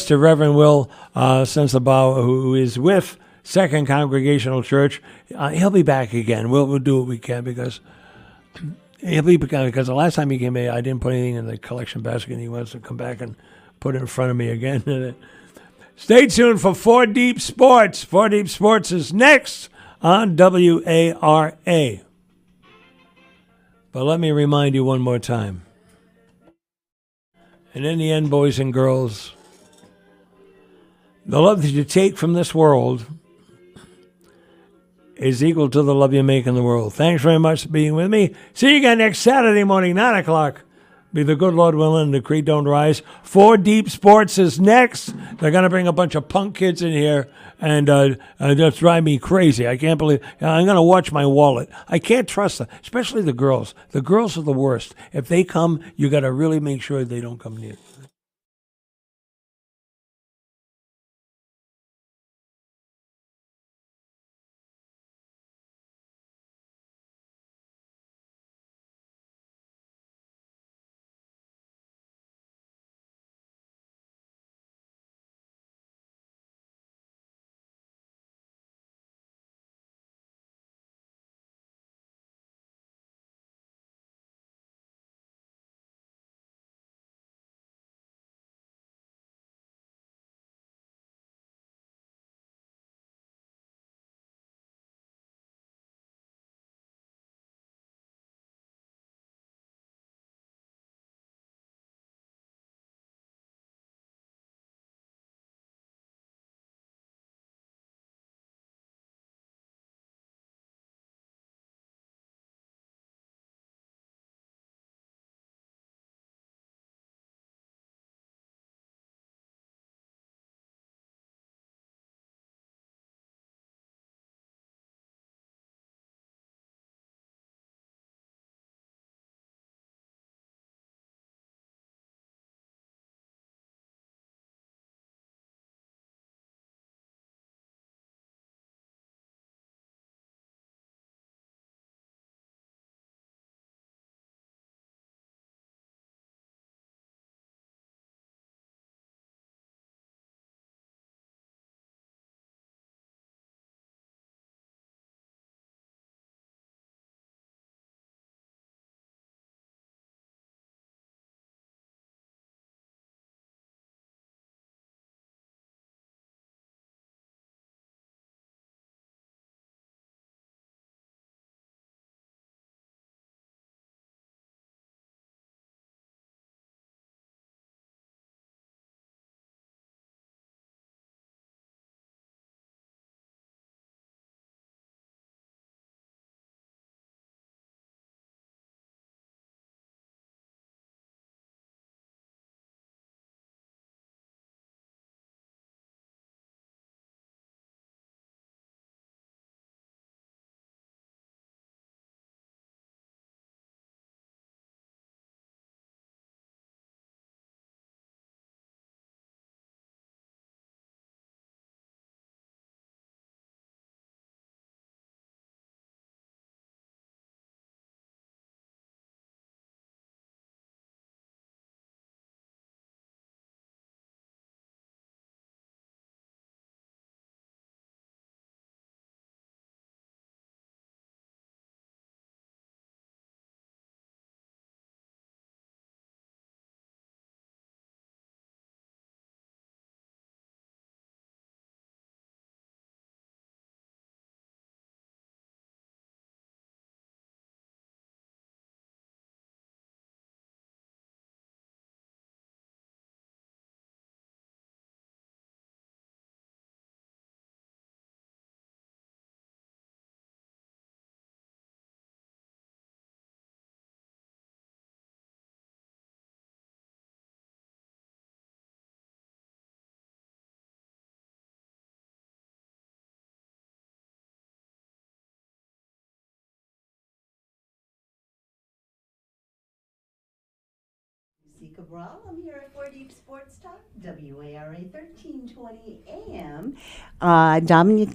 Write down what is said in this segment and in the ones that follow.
to Reverend Will Sensabaugh, who is with Second Congregational Church. He'll be back again. We'll do what we can because the last time he came here, I didn't put anything in the collection basket, and he wants to come back and put it in front of me again. Stay tuned for 4 Deep Sports. 4 Deep Sports is next on WARA. But let me remind you one more time. And in the end, boys and girls, the love that you take from this world is equal to the love you make in the world. Thanks very much for being with me. See you again next Saturday morning, 9 o'clock. Be the good Lord willing, the creed don't rise. 4 Deep Sports is next. They're going to bring a bunch of punk kids in here and just drive me crazy. I can't believe. I'm going to watch my wallet. I can't trust them, especially the girls. The girls are the worst. If they come, you got to really make sure they don't come near. Cabral. I'm here at 4 Deep Sports Talk, WARA 1320 AM.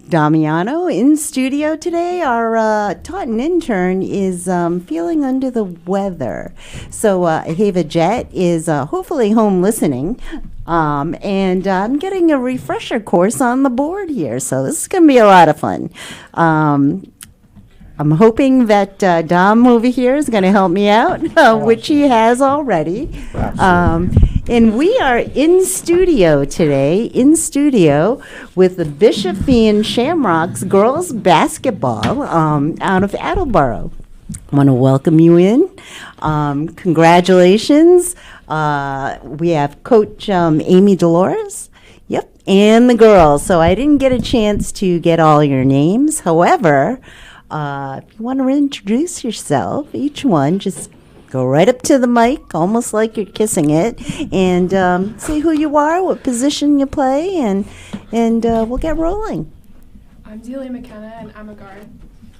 Damiano in studio today. Our Taunton intern is feeling under the weather. So Hava Jet is hopefully home listening. And I'm getting a refresher course on the board here, so this is going to be a lot of fun. I'm hoping that Dom over here is going to help me out, which he has already. And we are in studio today, with the Bishop Fee Shamrocks girls basketball out of Attleboro. I want to welcome you in. Congratulations. We have Coach Amy Dolores. Yep, and the girls. So I didn't get a chance to get all your names. However, if you want to introduce yourself, each one, just go right up to the mic, almost like you're kissing it, and say who you are, what position you play, and we'll get rolling. I'm Delia McKenna, and I'm a guard.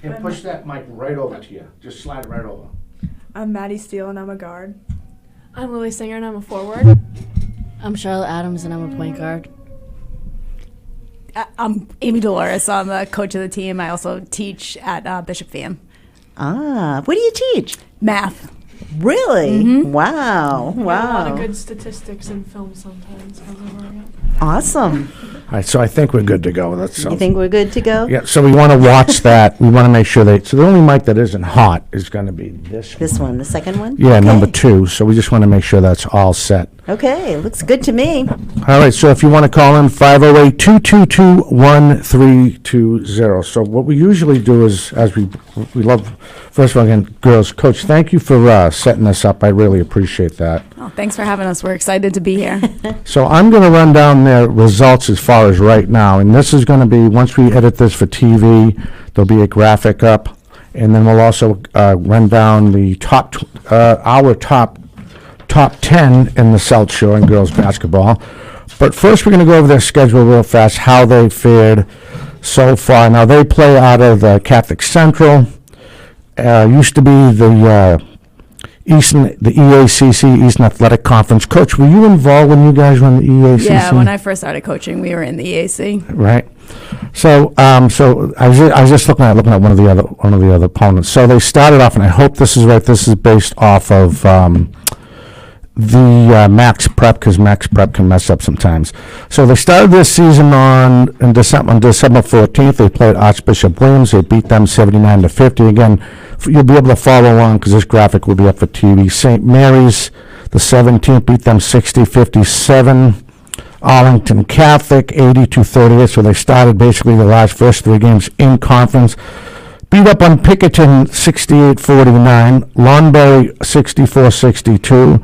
And push that mic right over to you. Just slide it right over. I'm Maddie Steele, and I'm a guard. I'm Lily Singer, and I'm a forward. I'm Charlotte Adams, and I'm a point guard. I'm Amy Dolores. I'm the coach of the team. I also teach at Bishop Fee. What do you teach? Math. Really? Mm-hmm. Wow. A lot of good statistics in film sometimes. Awesome. All right, so I think we're good to go. You think we're good to go? Yeah, so we want to watch that. We want to make sure so the only mic that isn't hot is going to be this one. This one, the second one? Yeah, Okay. number 2. So we just want to make sure that's all set. Okay, looks good to me. All right, so if you want to call in, 508-222-1320. So what we usually do is, as we love, first of all, again, girls, Coach, thank you for setting this up. I really appreciate that. Oh, thanks for having us. We're excited to be here. So I'm going to run down their results as far as right now, and this is going to be, once we edit this for TV, there'll be a graphic up, and then we'll also run down the our top 10 in the South Shore in girls basketball. But first we're going to go over their schedule real fast, how they fared so far. Now they play out of the Catholic Central, used to be the EACC, Eastern Athletic Conference. Coach, were you involved when you guys were in the EACC? Yeah, when I first started coaching, we were in the EAC. Right. So, so I was just looking at one of the other opponents. So they started off, and I hope this is right. This is based off of the Max Prep, because Max Prep can mess up sometimes. So they started this season on December 14th. They played Archbishop Williams. They beat them 79-50. Again, you'll be able to follow along because this graphic will be up for TV. St. Mary's, the 17th, beat them 60-57. Arlington Catholic, 80-38. So they started basically the first 3 games in conference. Beat up on Pickerton 68-49. Lawndberry 64-62.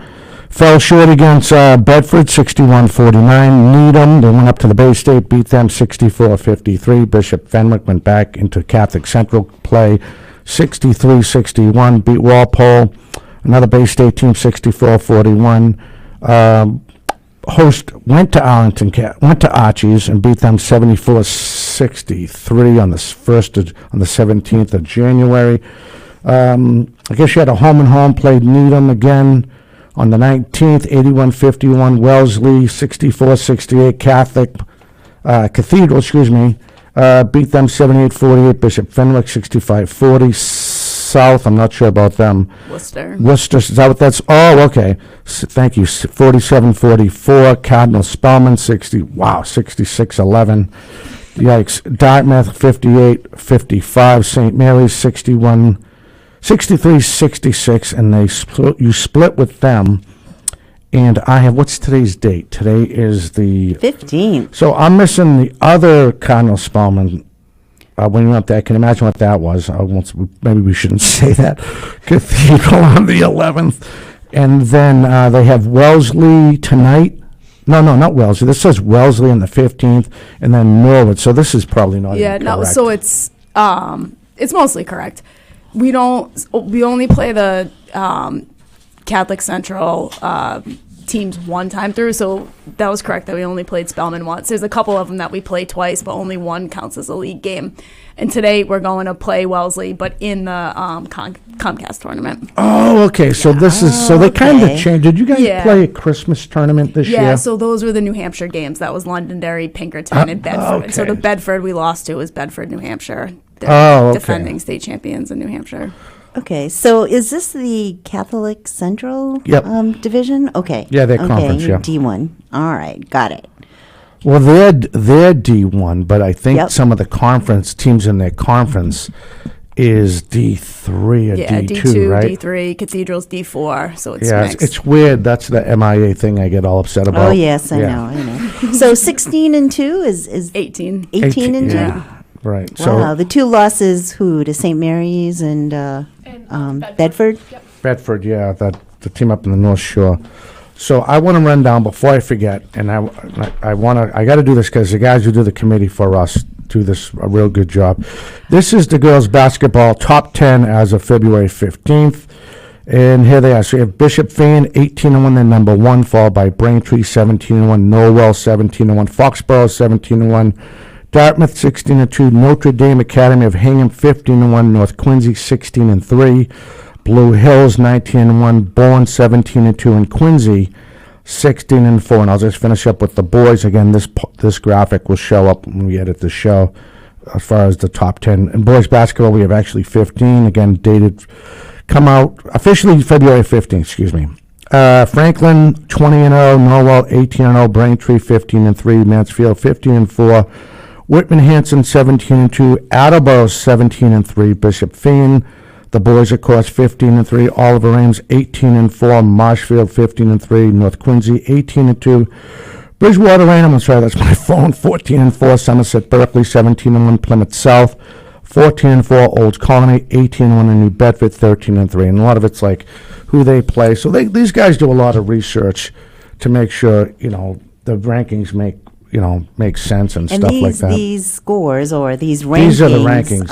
Fell short against Bedford 61-49. Needham, they went up to the Bay State, beat them 64-53. Bishop Fenwick went back into Catholic Central play 63-61. Beat Walpole, another Bay State team, 64-41. Host went to Archie's and beat them 74-63 on the 17th of January. I guess you had a home and home, played Needham again on the 19th, 81-51. Wellesley 64-68. Cathedral, beat them 78-48. Bishop Fenwick 65-40. South, I'm not sure about them. Worcester, is that what that's? Oh, okay. Thank you. 47-44. Cardinal Spellman 66-11. Yikes. Dartmouth 58-55. St. Mary's 63-66, and you split with them. And I have, what's today's date? Today is the 15th. So I'm missing the other Cardinal Spellman. When you went there, I can imagine what that was. Maybe we shouldn't say that. Cathedral on the 11th. And then they have Wellesley tonight. No, not Wellesley. This says Wellesley on the 15th, and then Norwood. So this is probably not even correct. So it's mostly correct. We only play the Catholic Central teams one time through, so that was correct that we only played Spellman once. There's a couple of them that we play twice, but only one counts as a league game. And today we're going to play Wellesley, but in the Comcast tournament. Oh, okay. So this is they kind of changed. Did you guys play a Christmas tournament this year? Yeah. So those were the New Hampshire games. That was Londonderry, Pinkerton, and Bedford. Okay. So the Bedford we lost to was Bedford, New Hampshire. They're defending state champions in New Hampshire. Okay, so is this the Catholic Central Yep. division? Okay. Yeah, their conference, yeah. D1. All right, got it. Well, they're D1, but I think Yep. some of the conference teams in their conference is D3 or Yeah, D2, D2, right? D3, Cathedral's D4, so it's Yeah, mixed. it's weird. That's the MIA thing I get all upset about. Oh, yes, I Yeah. know. So 16 and 2 is 18. 18 and 2? Yeah, right. Wow, So the two losses, who, to St. Mary's and Bedford? Yep. Bedford, yeah, the team up in the North Shore. So I want to run down before I forget, and I got to do this because the guys who do the committee for us do this a real good job. This is the girls' basketball top 10 as of February 15th. And here they are. So you have Bishop Fane, 18-1, then number 1, followed by Braintree, 17-1, Norwell, 17-1, Foxborough, 17-1, Dartmouth, 16-2, Notre Dame Academy of Hingham, 15-1, North Quincy, 16-3, Blue Hills, 19-1, Bourne, 17-2, and Quincy, 16-4. And I'll just finish up with the boys. Again, this graphic will show up when we edit the show as far as the top 10. In boys basketball, we have actually 15. Again, dated, come out officially February 15th, excuse me. Franklin, 20-0, Norwell, 18-0, Braintree, 15-3, Mansfield, 15-4, Whitman Hanson, 17-2, Attleboro, 17-3, Bishop Fane, the boys, of course, 15-3, Oliver Ames, 18-4, Marshfield, 15-3, North Quincy, 18-2, Bridgewater Raynham, I'm sorry, that's my phone, 14-4, Somerset Berkeley, 17-1, Plymouth South, 14-4, Old Colony, 18-1, and New Bedford, 13-3. And a lot of it's like who they play. So these guys do a lot of research to make sure, the rankings make sense and stuff like that. These scores or these rankings, These are the rankings.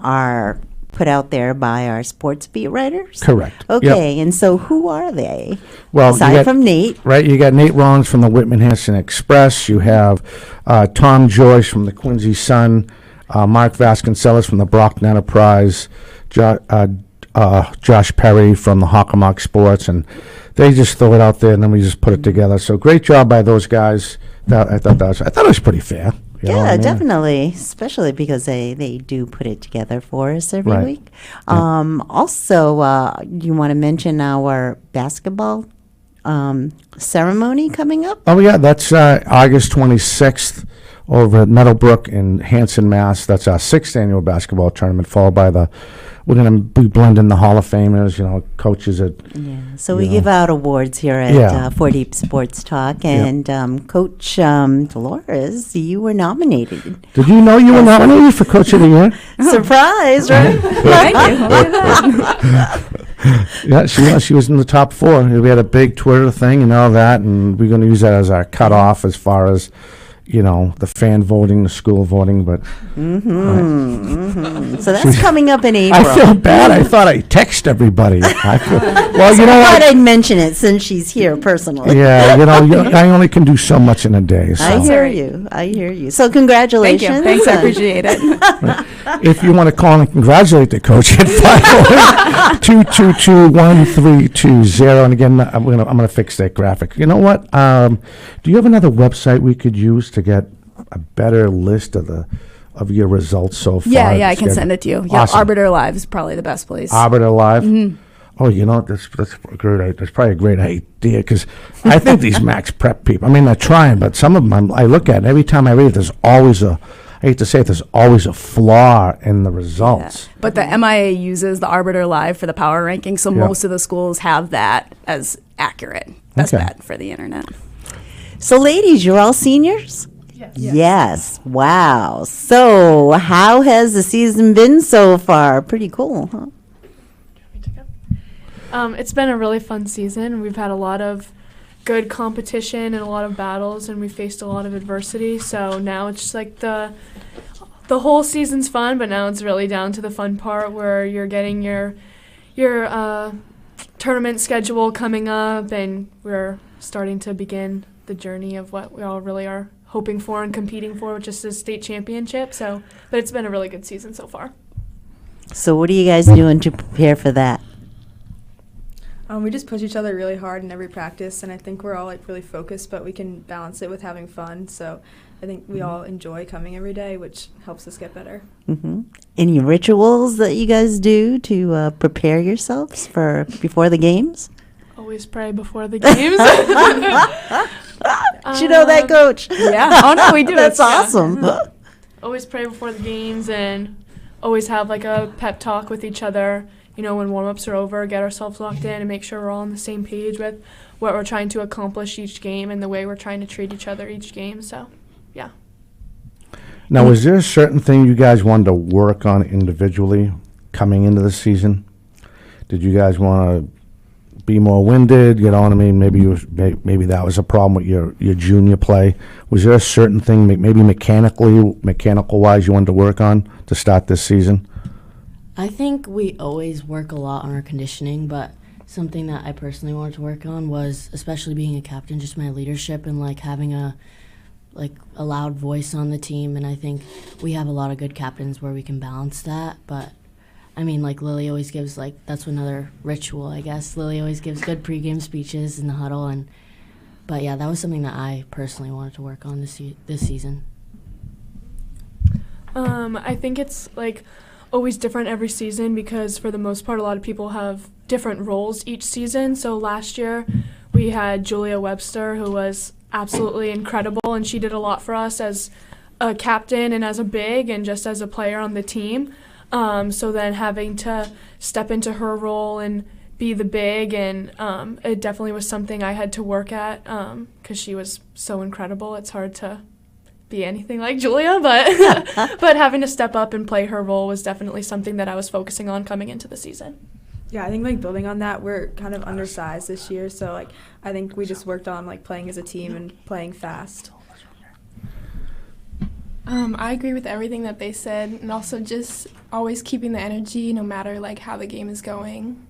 Are put out there by our sports beat writers? Correct. Okay, Yep. And so who are they? Well, aside from Nate. Right, you got Nate Rollins from the Whitman Hanson Express. You have Tom Joyce from the Quincy Sun, Mark Vasconcelos from the Brockton Enterprise, Josh Perry from the Hockomock Sports, and they just throw it out there, and then we just put it together. So great job by those guys. I thought it was pretty fair. You know what I Yeah, mean? definitely, especially because they do put it together for us every Right. week. Also, you want to mention our basketball ceremony coming up? Oh yeah, that's August 26th over at Meadowbrook in Hanson, Mass. That's our 6th annual basketball tournament, followed by we're going to be blending the Hall of Famers, coaches at. Yeah, so we give out awards here at Four Deep Sports Talk, and Coach Dolores, you were nominated. Did you know you were nominated for Coach of the Year? Surprise, right? Thank you. Yeah, she was in the top 4. We had a big Twitter thing and all that, and we're going to use that as our cutoff as far as, the fan voting, the school voting, but. So that's coming up in April. I feel bad. I thought I text everybody. Well, I thought I'd mention it since she's here personally. Yeah, I only can do so much in a day. So. I hear you. So congratulations. Thank you. Thanks, I appreciate it. If you want to call and congratulate the coach at 508-222-1320. And again, I'm gonna fix that graphic. You know what? Do you have another website we could use to get a better list of your results so far? Yeah, I can send it to you. Yeah, Awesome. Arbiter Live is probably the best place. Arbiter Live? Oh, that's great. That's probably a great idea because I think these Max Prep people, they're trying, but some of them I look at and every time I read it, there's always I hate to say it, there's always a flaw in the results. Yeah. But the MIA uses the Arbiter Live for the power ranking, so most of the schools have that as accurate. Best bet for the internet. So ladies, you're all seniors? Yes. Wow. So how has the season been so far? Pretty cool, huh? It's been a really fun season. We've had a lot of good competition and a lot of battles, and we faced a lot of adversity. So now it's just like the whole season's fun, but now it's really down to the fun part where you're getting your tournament schedule coming up, and we're starting to begin the journey of what we all really are hoping for and competing for, which is the state championship. But it's been a really good season so far. So what are you guys doing to prepare for that? We just push each other really hard in every practice, and I think we're all like really focused, but we can balance it with having fun. So I think we all enjoy coming every day, which helps us get better. Any rituals that you guys do to prepare yourselves for before the games? Always pray before the games. Did you know that, Coach? Yeah. Oh, no, we do. That's awesome. Always pray before the games and always have like a pep talk with each other. You know, when warm-ups are over, get ourselves locked in and make sure we're all on the same page with what we're trying to accomplish each game and the way we're trying to treat each other each game. So, yeah. Now, was there a certain thing you guys wanted to work on individually coming into the season? Did you guys want to be more winded? You know what I mean? Maybe that was a problem with your junior play. Was there a certain thing, maybe mechanical-wise, you wanted to work on to start this season? I think we always work a lot on our conditioning, but something that I personally wanted to work on was, especially being a captain, just my leadership and like having a loud voice on the team. And I think we have a lot of good captains where we can balance that. But I mean, like Lily always gives that's another ritual, I guess. Lily always gives good pregame speeches in the huddle, but yeah, that was something that I personally wanted to work on this season. I think it's always different every season because for the most part a lot of people have different roles each season. So last year we had Julia Webster, who was absolutely incredible, and she did a lot for us as a captain and as a big and just as a player on the team. So then having to step into her role and be the big, and it definitely was something I had to work at because she was so incredible. It's hard to be anything like Julia, but but having to step up and play her role was definitely something that I was focusing on coming into the season. Yeah, I think building on that, we're kind of undersized this year, so I think we just worked on playing as a team and playing fast. I agree with everything that they said, and also just always keeping the energy no matter how the game is going.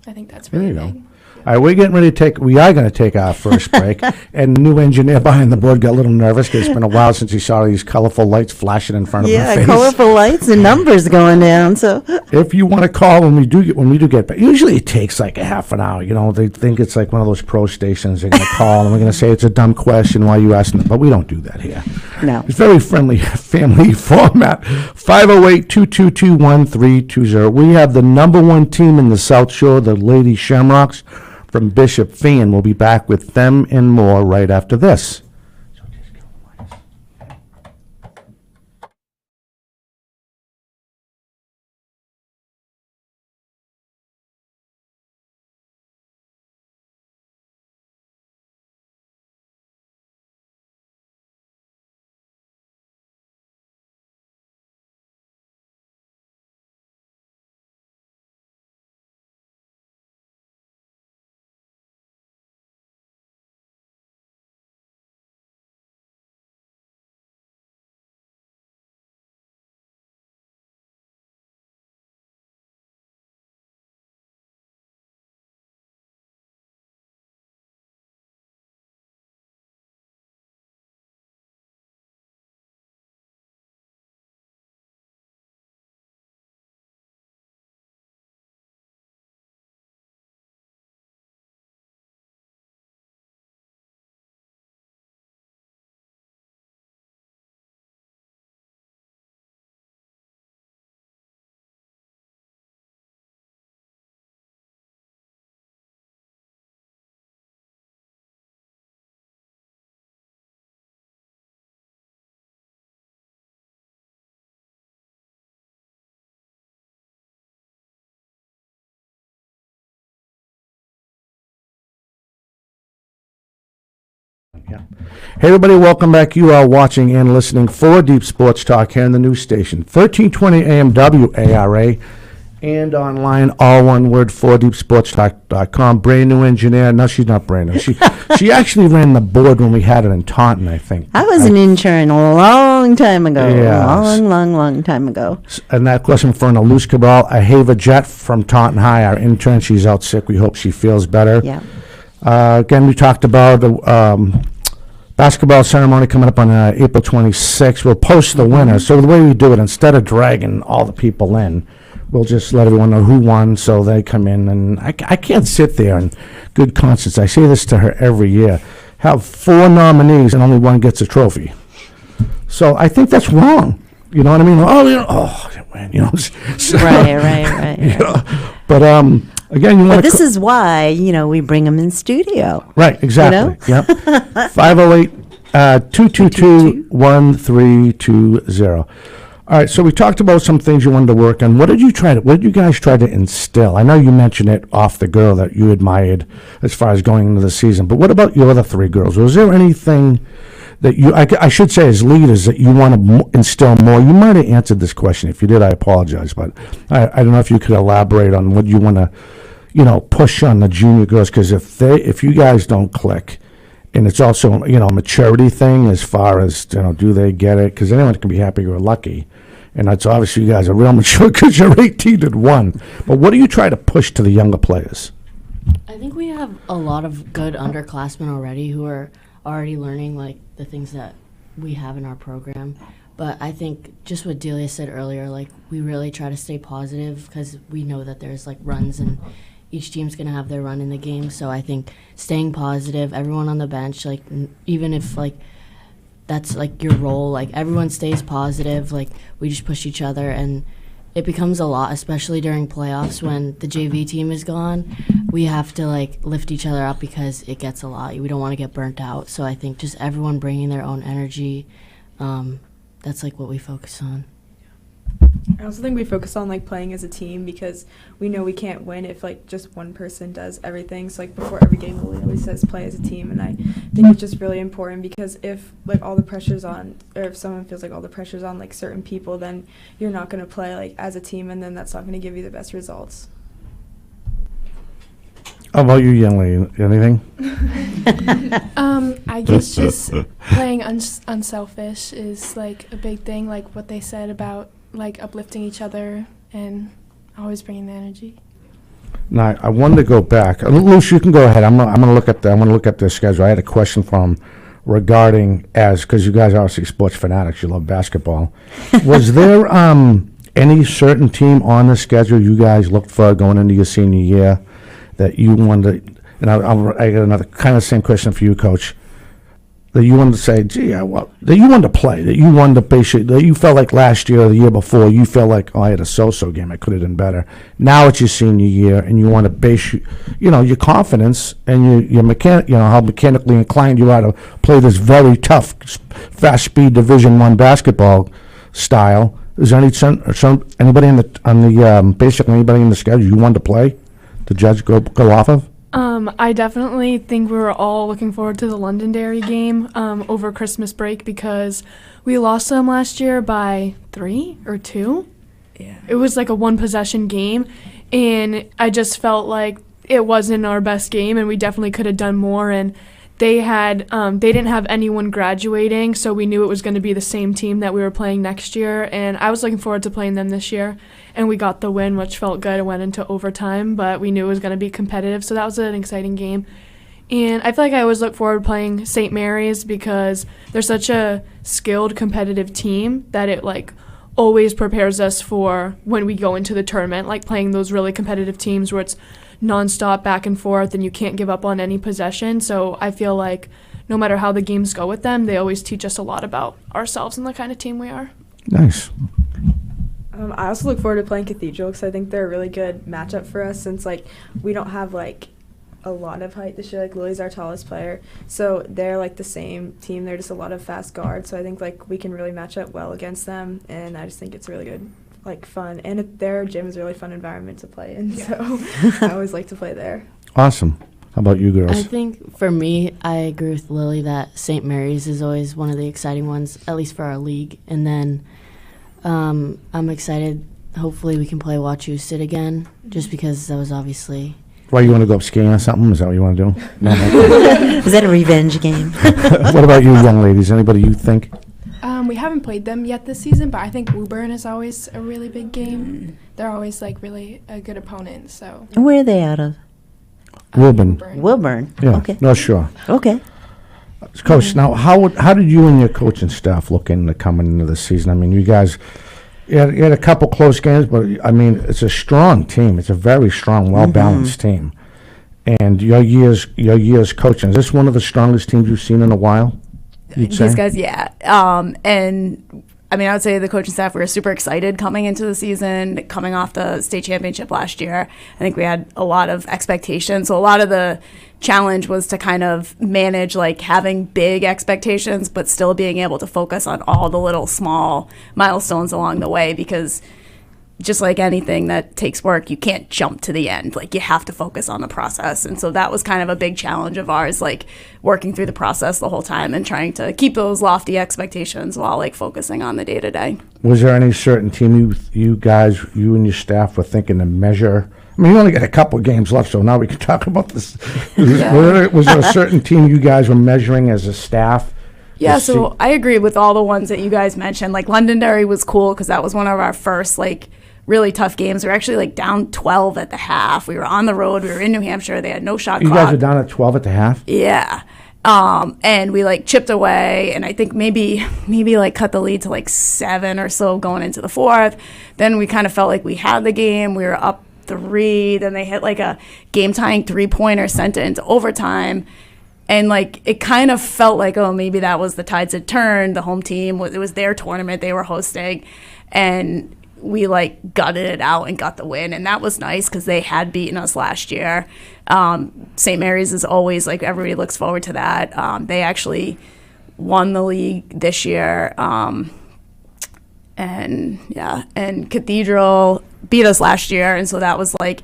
I think that's really big. All right, we're getting ready to we are going to take our first break. And the new engineer behind the board got a little nervous because it's been a while since he saw these colorful lights flashing in front of her face. Yeah, colorful lights and numbers going down. So if you want to call when we do get back, usually it takes a half an hour. You know, they think it's one of those pro stations. They're going to call and we're going to say it's a dumb question while you ask them, but we don't do that here. No. It's very friendly family format. 508-222-1320. We have the number one team in the South Shore, the Lady Shamrocks from Bishop Fee, and we'll be back with them and more right after this. Yeah. Hey, everybody, welcome back. You are watching and listening for Deep Sports Talk here on the news station, 1320 AM WARA, and online, all one word, 4deepsportstalk.com. Brand new engineer. No, she's not brand new. She actually ran the board when we had it in Taunton, I think. I was an intern a long time ago. Yes. Long time ago. And that question for an Luce Cabral, Ahava Jet from Taunton High, our intern. She's out sick. We hope she feels better. Yeah. Again, we talked about the basketball ceremony coming up on April 26th. We'll post the winner. So the way we do it, instead of dragging all the people in, we'll just let everyone know who won, so they come in. And I can't sit there in good conscience. I say this to her every year. Have 4 nominees and only one gets a trophy. So I think that's wrong. You know what I mean? I didn't win. So, Right. you know, but again, you want But this is why, we bring them in studio. right, exactly. Yep. 508-222-1320. All right, so we talked about some things you wanted to work on. What did you guys try to instill? I know you mentioned it off the girl that you admired as far as going into the season, but what about your other 3 girls? Was there anything that I should say as leaders, that you want to instill more? You might have answered this question. If you did, I apologize, but I don't know if you could elaborate on what you want to, push on the junior girls, because if you guys don't click, and it's also, a maturity thing as far as, do they get it? Because anyone can be happy or lucky. And it's obviously you guys are real mature because you're 18 and 1. But what do you try to push to the younger players? I think we have a lot of good underclassmen already who are already learning, like, the things that we have in our program. But I think just what Delia said earlier, like, we really try to stay positive because we know that there's, like, runs and each team's going to have their run in the game. So I think staying positive, everyone on the bench, like, even if, like, that's, like, your role, like, everyone stays positive. Like, we just push each other, and it becomes a lot, especially during playoffs when the JV team is gone. We have to, like, lift each other up because it gets a lot. We don't want to get burnt out. So I think just everyone bringing their own energy, that's, like, what we focus on. I also think we focus on, like, playing as a team because we know we can't win if, like, just one person does everything. So, like, before every game, Lily always says play as a team, and I think it's just really important because if, like, all the pressure's on, or if someone feels like all the pressure's on, like, certain people, then you're not going to play, like, as a team, and then that's not going to give you the best results. How about you, young lady? Anything? I guess just playing unselfish is, like, a big thing, like what they said about, like, uplifting each other and always bringing the energy. Now, I wanted to go back. Luce, you can go ahead. I'm gonna look at the schedule. I had a question from regarding because you guys are obviously sports fanatics. You love basketball. Was there any certain team on the schedule you guys looked for going into your senior year that you wanted to, and I got another kind of same question for you, Coach, that you wanted to say, gee, that you wanted to play, that you wanted to basically, that you felt like last year or the year before, you felt like, I had a so-so game, I could have done better. Now it's your senior year, and you want to base, your confidence and your how mechanically inclined you are to play this very tough, fast-speed Division I basketball style. Is there anybody basically anybody in the schedule you wanted to play? The judge go off of? I definitely think we were all looking forward to the Londonderry game over Christmas break because we lost them last year by 3 or 2. Yeah. It was like a 1-possession game, and I just felt like it wasn't our best game, and we definitely could have done more. And they didn't have anyone graduating, so we knew it was going to be the same team that we were playing next year. And I was looking forward to playing them this year, and we got the win, which felt good. It went into overtime, but we knew it was going to be competitive, so that was an exciting game. And I feel like I always look forward to playing St. Mary's because they're such a skilled, competitive team that it always prepares us for when we go into the tournament, like playing those really competitive teams where it's nonstop back and forth and you can't give up on any possession. So I feel like no matter how the games go with them, they always teach us a lot about ourselves and the kind of team we are. Nice. I also look forward to playing Cathedral because I think they're a really good matchup for us since we don't have a lot of height this year. Lily's our tallest player, so they're the same team. They're just a lot of fast guards, so I think we can really match up well against them, and I just think it's really good. Fun, and their gym is a really fun environment to play in, so I always like to play there. Awesome. How about you girls? I think for me, I agree with Lily that St. Mary's is always one of the exciting ones, at least for our league. And then I'm excited, hopefully we can play Wachusett again, just because that was obviously... Why, you want to go up skiing or something? Is that what you want to do? No. Is that a revenge game? What about you young ladies? Anybody you think? We haven't played them yet this season, but I think Woburn is always a really big game. They're always really a good opponent. So. And where are they out of? Woburn. Wilburn. Yeah. Okay. No, sure. Okay. Coach, now how did you and your coaching staff look into coming into the season? I mean, you guys You had a couple close games, but I mean, it's a strong team. It's a very strong, well-balanced team. And your years coaching, is this one of the strongest teams you've seen in a while? These guys, yeah. And I mean, I would say the coaching staff, we were super excited coming into the season, coming off the state championship last year. I think we had a lot of expectations. So a lot of the challenge was to kind of manage like having big expectations, but still being able to focus on all the little small milestones along the way, because just like anything that takes work, you can't jump to the end. Like, you have to focus on the process. And so that was kind of a big challenge of ours, like working through the process the whole time and trying to keep those lofty expectations while like focusing on the day to day. Was there any certain team you guys, you and your staff were thinking to measure? I mean, you only got a couple games left, so now we can talk about this. Was there a certain team you guys were measuring as a staff? Yeah, so I agree with all the ones that you guys mentioned. Like, Londonderry was cool because that was one of our first, like, really tough games. We were actually, like, down 12 at the half. We were on the road. We were in New Hampshire. They had no shot You clock. guys were down at 12 at the half? Yeah. And we, like, chipped away, and I think maybe, like, cut the lead to, like, 7 or so going into the fourth. Then we kind of felt like we had the game. We were up 3. Then they hit, like, a game-tying 3-pointer, sent it into overtime. And, like, it kind of felt like, oh, maybe that was the tides had turned. The home team, it was their tournament they were hosting. And we, like, gutted it out and got the win. And that was nice because they had beaten us last year. St. Mary's is always, like, everybody looks forward to that. They actually won the league this year. And Cathedral beat us last year. And so that was, like,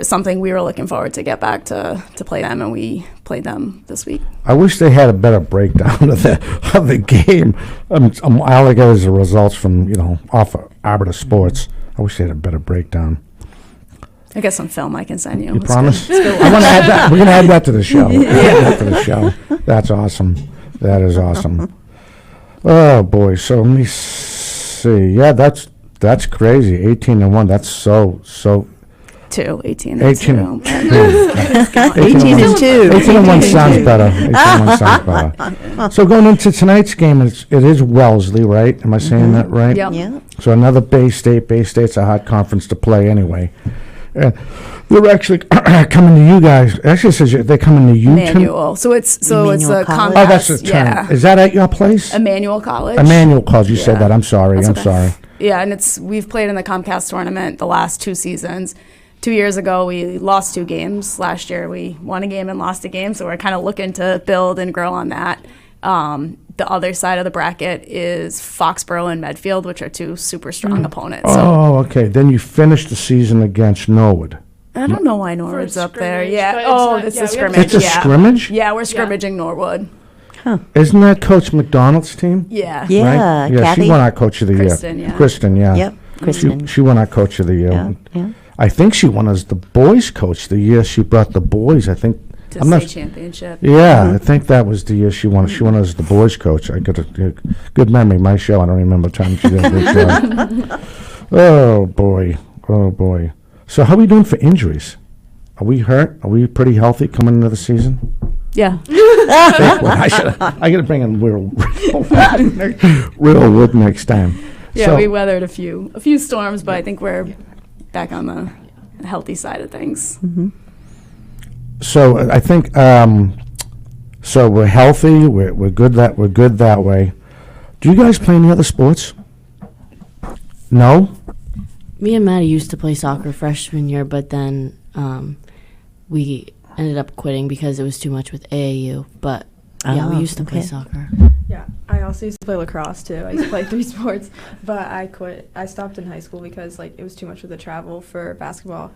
something we were looking forward to get back to play them, and we played them this week. I wish they had a better breakdown of the game. All I get is the results from, off of Arbiter Sports. I wish they had a better breakdown. I got some film I can send you. You promise? I want to add that. We're going to add that to the show. Add that to the show. That's awesome. That is awesome. Oh, boy. So let me see. Yeah, that's crazy. 18-1. That's so 18 and 18 2. 18 and 2. 18-1 sounds better. 18-1 sounds better. So going into tonight's game, it is Wellesley, right? Am I saying that right? Yep. Yeah. So another Bay State. Bay State's a hot conference to play anyway. And they're actually coming to you guys. Actually, it says they're coming to you. Emmanuel. So it's Emmanuel a College? Comcast. Oh, that's the term. Yeah. Is that at your place? Emmanuel College. Emmanuel College. You said Yeah. that. I'm sorry. That's I'm okay. sorry. Yeah, and we've played in the Comcast tournament the last 2 seasons. 2 years ago, we lost 2 games. Last year, we won a game and lost a game, so we're kind of looking to build and grow on that. The other side of the bracket is Foxborough and Medfield, which are 2 super strong opponents. So Oh, okay. Then you finished the season against Norwood. I don't know why Norwood's up there. scrimmage, Yeah. but Oh, it's it's not- a yeah, we have scrimmage. It's a yeah. scrimmage? Yeah, we're scrimmaging Norwood. Isn't that Coach McDonald's team? Yeah. Yeah, Right? Yeah, Kathy. she won our Coach of the Kristen, Year. yeah. Kristen, yeah. Yep, Kristen. She won our Coach of the Year. Yeah, yeah. I think she won as the boys' coach the year she brought the boys. I think. To I'm not. state championship. Yeah, I think that was the year she won. She won as the boys' coach. I got a good memory. My show. I don't remember the time she did a good job. Oh boy. Oh boy. So how are we doing for injuries? Are we hurt? Are we pretty healthy coming into the season? Yeah. I got to bring in real wood next time. Yeah, So- we weathered a few storms, but I think we're back on the healthy side of things. So I think so we're healthy. We're good that way. Do you guys play any other sports? No. Me and Maddie used to play soccer freshman year, but then we ended up quitting because it was too much with AAU. But yeah, we Oh, used to play okay. soccer. Yeah, I also used to play lacrosse too. I used to play 3 sports, but I quit. I stopped in high school because it was too much of the travel for basketball,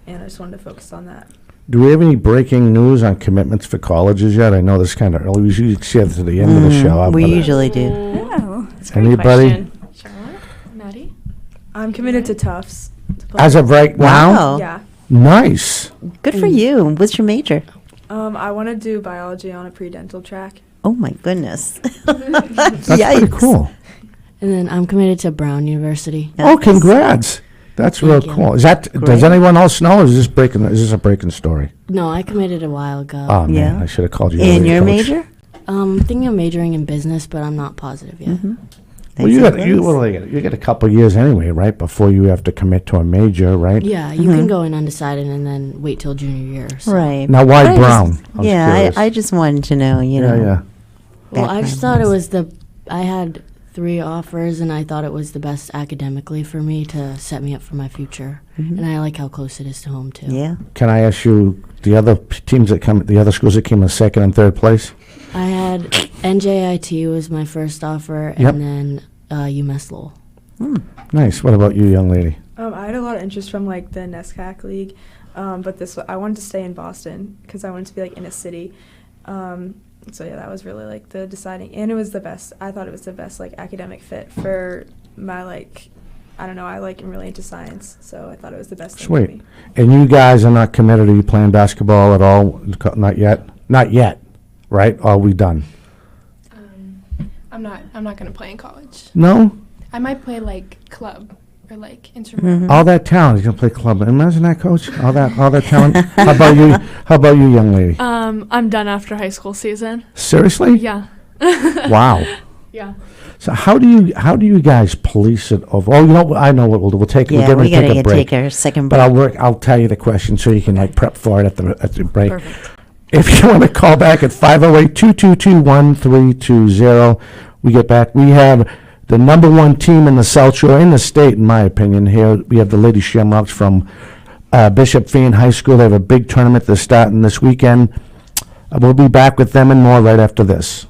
and I just wanted to focus on that. Do we have any breaking news on commitments for colleges yet? I know this is kind of early. We usually see it to the end of the show. We but, usually do. Yeah, that's a great Anybody? question. Charlotte? Maddie? I'm committed to Tufts. To play. As of right now, Wow. Yeah. nice. Good for you. What's your major? I want to do biology on a pre-dental track. Oh, my goodness. That's pretty cool. And then I'm committed to Brown University. Oh, congrats. That's real Thank you. cool. Is that? Does anyone else know? Or is this breaking? Is this a breaking story? No, I committed a while ago. Oh man, Yeah. I should have called you. And earlier, your Coach. major? Thinking of majoring in business, but I'm not positive yet. Well, you got a couple years anyway, right, before you have to commit to a major, right? Yeah, you can go in undecided and then wait till junior year. So. Right. Now, why But Brown? I just wanted to know, Yeah. Well, I just thought background-wise. it was I had 3 offers, and I thought it was the best academically for me to set me up for my future. And I like how close it is to home, too. Yeah. Can I ask you the other the other schools that came in second and third place? I had NJIT was my first offer, Yep. and then UMass Lowell. Nice. What about you, young lady? I had a lot of interest from like the NESCAC league, but I wanted to stay in Boston because I wanted to be like in a city. So yeah, that was really like the deciding, and it was the best. I thought it was the best like academic fit for my like, I don't know. I like am really into science, so I thought it was the best thing for Sweet. me. And you guys are not committed? Are you playing basketball at all? Not yet. Not yet. Right? Are we done? I'm not gonna play in college. No. I might play like club or like intramural. All that talent. He's gonna play club. Imagine that, coach. All that talent. How about you? How about you, young lady? I'm done after high school season. Seriously? Yeah. Wow. Yeah. So how do you guys police it over? Oh, you know, I know what we'll do. We'll take. Yeah, we're we gonna gotta take a break. take our second But break. I'll tell you the question so you can like prep for it at the break. Perfect. If you want to call back at 508-222-1320, we get back. We have the number 1 team in the South Shore, in the state, in my opinion. Here we have the Lady Shamrocks from Bishop Feen High School. They have a big tournament that's starting this weekend. We'll be back with them and more right after this.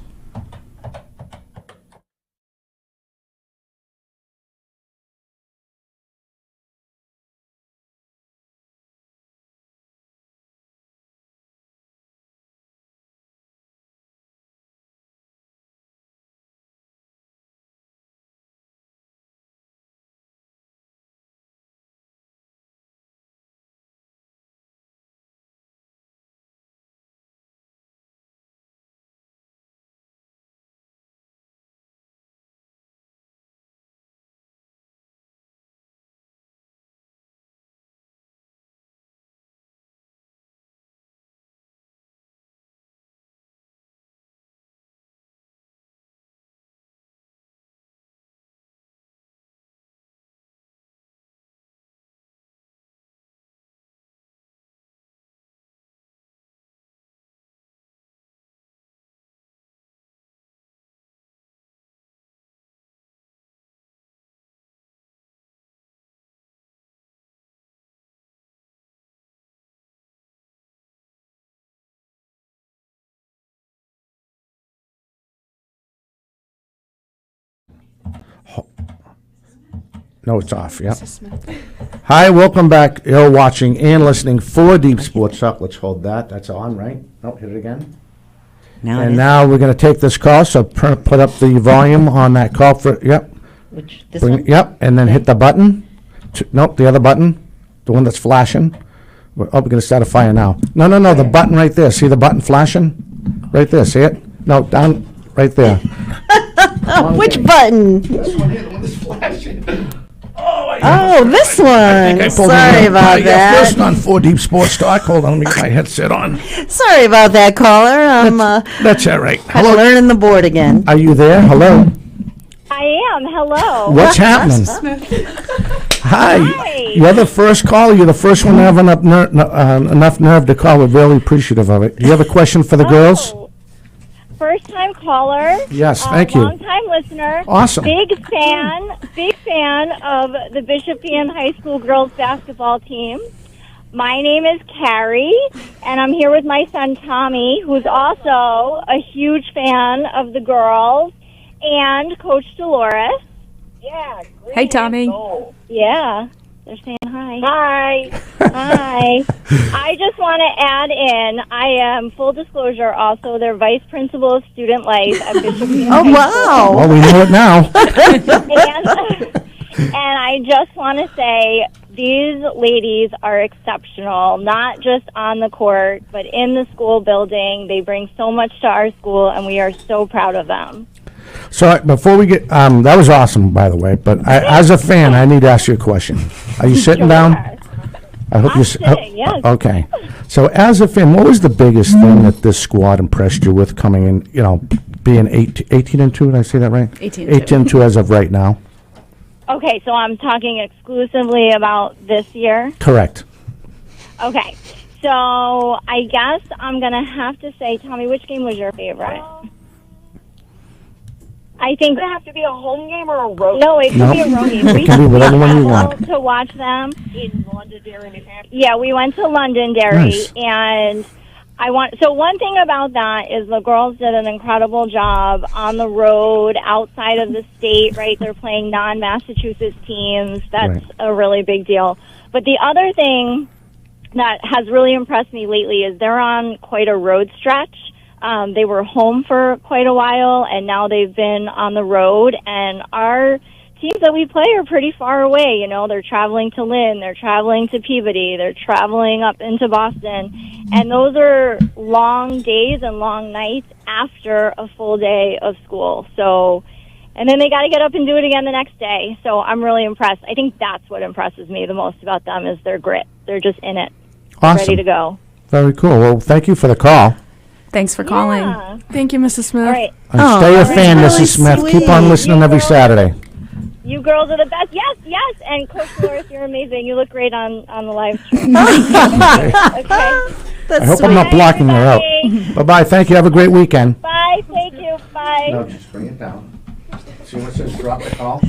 No, it's off. Yep. Hi, welcome back. You're watching and listening for Deep Sports Talk. Let's hold that. That's on, right? Oh, hit it again. Now it And is. now we're going to take this call. So put up the volume on that call for. Yep. Which, this one? Yep. And then hit the button. Nope, the other button, the one that's flashing. We're going to start a fire now. No, the button right there. See the button flashing? Right there. See it? No, down right there. Which button? This one here, the one that's flashing. Oh, this one. Sorry about that. First on 4 Deep Sports Talk. Hold on, let me get my headset on. Sorry about that, caller. I'm That's all right. kind of Hello. learning the board again. Are you there? Hello. I am. Hello. What's happening? Hi. You're the first caller. You're the first one to have enough nerve to call. We're really appreciative of it. Do you have a question for the girls? First time caller. Yes, thank you. Long time listener. Awesome. Big fan of the Bishop Ian High School girls basketball team. My name is Carrie, and I'm here with my son Tommy, who's also a huge fan of the girls, and Coach Dolores. Yeah. Hey, Tommy. Yeah. They're saying hi. Hi. Hi. I just want to add in, I am, full disclosure, also their vice principal of student life at Bishop Ian Oh, High wow. Well, we know it now. And I just want to say these ladies are exceptional, not just on the court, but in the school building. They bring so much to our school, and we are so proud of them. So before we get, that was awesome, by the way. But as a fan, I need to ask you a question. Are you sitting down? I hope I'm you're sitting, yes. Okay. So as a fan, what was the biggest thing that this squad impressed you with coming in? You know, being 18-2, did I say that right? 18-2 as of right now. Okay, so I'm talking exclusively about this year? Correct. Okay, so I guess I'm going to have to say, Tommy, which game was your favorite? I think... Does it have to be a home game or a road game? No, it could be a road game. It can be whatever one you want. To watch them. In Londonderry, New Hampshire? Yeah, we went to Londonderry, Nice. And so one thing about that is the girls did an incredible job on the road, outside of the state, right? They're playing non-Massachusetts teams. That's a really big deal. But the other thing that has really impressed me lately is they're on quite a road stretch. They were home for quite a while, and now they've been on the road, and our teams that we play are pretty far away. You know, they're traveling to Lynn, they're traveling to Peabody, they're traveling up into Boston, and those are long days and long nights after a full day of school. So, and then they got to get up and do it again the next day. So I'm really impressed. I think that's what impresses me the most about them is their grit. They're just in it, Awesome. ready to go. Very cool. Well, thank you for the call. Thanks for calling. Yeah. Thank you, Mrs. Smith. All right. And stay a fan, that's Mrs. really Smith. Keep on sweet. listening every Saturday. You girls are the best. Yes, yes. And Coach Norris, you're amazing. You look great on the live stream. Okay. That's I hope sweet. I'm not blocking her out. Bye. Bye-bye. Thank you. Have a great weekend. Bye. Thank you. Bye. No, just bring it down. See what it says, drop the call?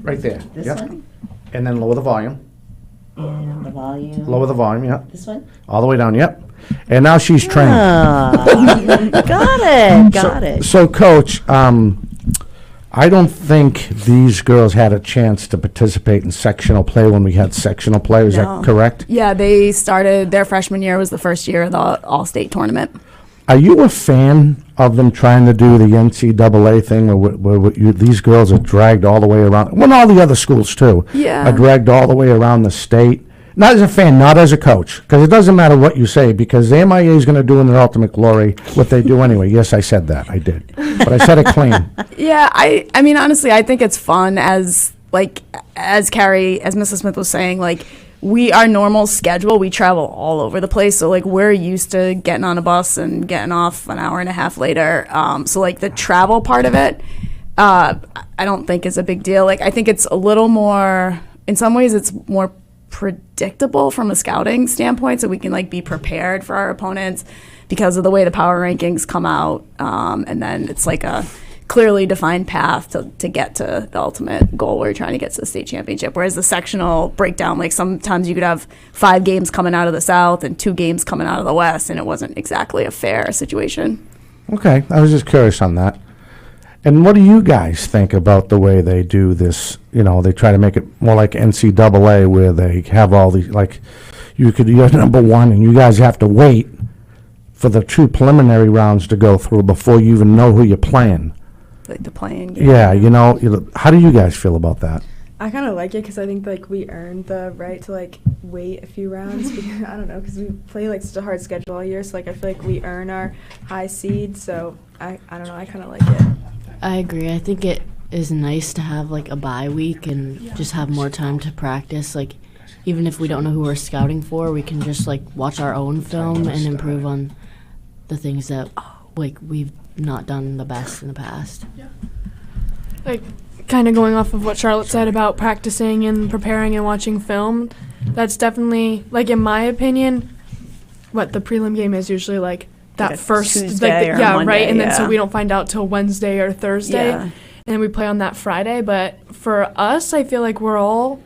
Right there. This Yep. one? And then lower the volume. And the volume. Lower the volume, yep. This one? All the way down, yep. And now she's trained. Got it. So, Coach, I don't think these girls had a chance to participate in sectional play when we had sectional play. Is No. that correct? Yeah, they started their freshman year was the first year of the all-state tournament. Are you a fan of them trying to do the NCAA thing where these girls are dragged all the way around? Well, all the other schools, too, Yeah. are dragged all the way around the state. Not as a fan, not as a coach, because it doesn't matter what you say, because the MIA is going to do in their ultimate glory what they do anyway. Yes, I said that. I did. But I said it clean. Yeah, I mean, honestly, I think it's fun as Carrie, as Mrs. Smith was saying, like, our normal schedule, we travel all over the place. So, like, we're used to getting on a bus and getting off an hour and a half later. So, like, the travel part of it, I don't think is a big deal. Like, I think it's a little more, in some ways, it's more predictable from a scouting standpoint, so we can, like, be prepared for our opponents because of the way the power rankings come out. And then it's like a clearly defined path to get to the ultimate goal where you're trying to get to the state championship. Whereas the sectional breakdown, like, sometimes you could have 5 games coming out of the South and 2 games coming out of the West, and it wasn't exactly a fair situation. Okay, I was just curious on that. And what do you guys think about the way they do this? You know, they try to make it more like NCAA, where they have all these, like, you're number one, and you guys have to wait for the 2 preliminary rounds to go through before you even know who you're playing. Like the playing game. Yeah, you know, how do you guys feel about that? I kind of like it because I think, like, we earned the right to, like, wait a few rounds. Because, I don't know, because we play, like, such a hard schedule all year. So, like, I feel like we earn our high seed. So, I don't know, I kind of like it. I agree. I think it is nice to have, like, a bye week and just have more time to practice. Like, even if we don't know who we're scouting for, we can just, like, watch our own film and improve on the things that, like, we've not done the best in the past. Like, kind of going off of what Charlotte said about practicing and preparing and watching film, that's definitely, like, in my opinion, what the prelim game is usually, like, that Like a first, Tuesday or yeah, Monday, right, and then so yeah. we don't find out till Wednesday or Thursday, Yeah. and then we play on that Friday. But for us, I feel like we're all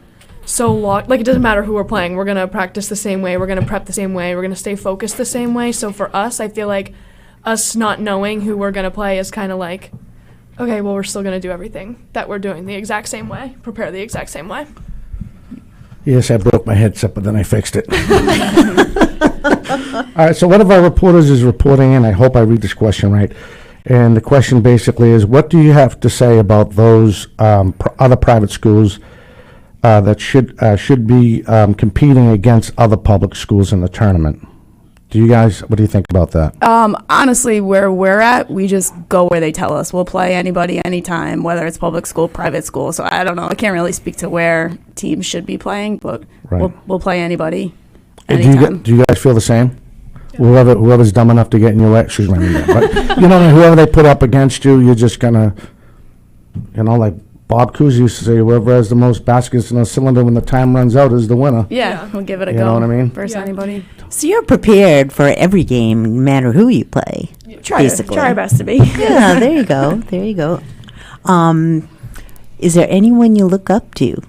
so locked. Like, it doesn't matter who we're playing. We're gonna practice the same way. We're gonna prep the same way. We're gonna stay focused the same way. So for us, I feel like us not knowing who we're gonna play is kind of like, okay, well, we're still gonna do everything that we're doing the exact same way. Prepare the exact same way. Yes, I broke my headset, but then I fixed it. All right, so one of our reporters is reporting in. I hope I read this question right. And the question basically is, what do you have to say about those other private schools that should be competing against other public schools in the tournament? What do you think about that? Honestly, where we're at, we just go where they tell us. We'll play anybody, anytime, whether it's public school, private school. So I don't know. I can't really speak to where teams should be playing, but Right. we'll play anybody, And anytime. do you guys feel the same? whoever's dumb enough to get in your way. Excuse me, I mean that, but you know, whoever they put up against you, you're just gonna, you know, like Bob Cousy used to say, whoever has the most baskets in a cylinder when the time runs out is the winner. Yeah, we'll give it a You go. know what I mean? Versus anybody. So you're prepared for every game, no matter who you play. Basically. Try our best to be. Yeah, there you go. There you go. Is there anyone you look up to?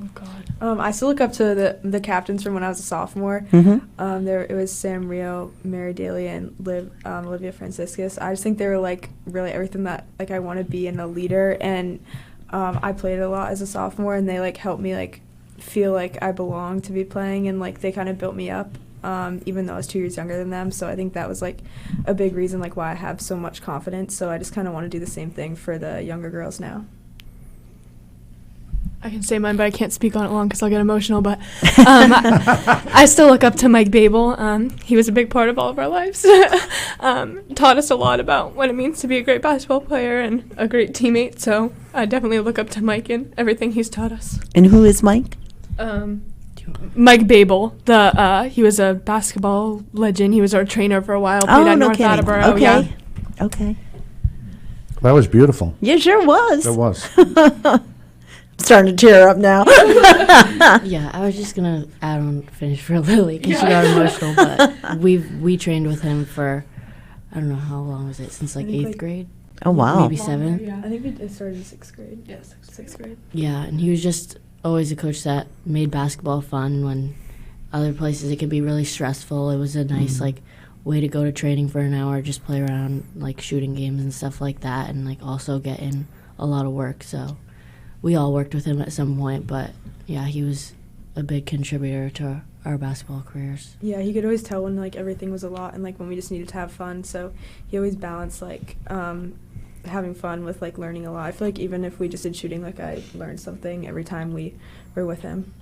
Oh God. I still look up to the captains from when I was a sophomore. There it was Sam Rio, Mary Daly, and Olivia Franciscus. I just think they were like really everything that like I want to be in a leader, and I played a lot as a sophomore, and they like helped me like feel like I belonged to be playing, and like they kind of built me up. Even though I was 2 years younger than them, so I think that was like a big reason like why I have so much confidence. So I just kind of want to do the same thing for the younger girls now. I can say mine, but I can't speak on it long because I'll get emotional. But I still look up to Mike Babel. He was a big part of all of our lives. Taught us a lot about what it means to be a great basketball player and a great teammate. So I definitely look up to Mike and everything he's taught us. And who is Mike? Mike Babel. He was a basketball legend. He was our trainer for a while. Played at North Attleboro. Okay. Yeah. Okay. That was beautiful. Yeah, sure was. It was. Starting to tear up now. Yeah, I was just gonna add on finish for Lily because she got emotional. But we trained with him for I don't know how long was it since like 8th grade. Oh wow. Maybe 7th. Yeah, I think it started in 6th grade. Yeah, sixth grade. Yeah, and he was just always a coach that made basketball fun when other places it could be really stressful. It was a nice like way to go to training for an hour, just play around like shooting games and stuff like that, and like also get in a lot of work. So we all worked with him at some point, but yeah, he was a big contributor to our basketball careers. Yeah, he could always tell when like everything was a lot and like when we just needed to have fun. So he always balanced like having fun with like learning a lot. I feel like even if we just did shooting, like I learned something every time we were with him.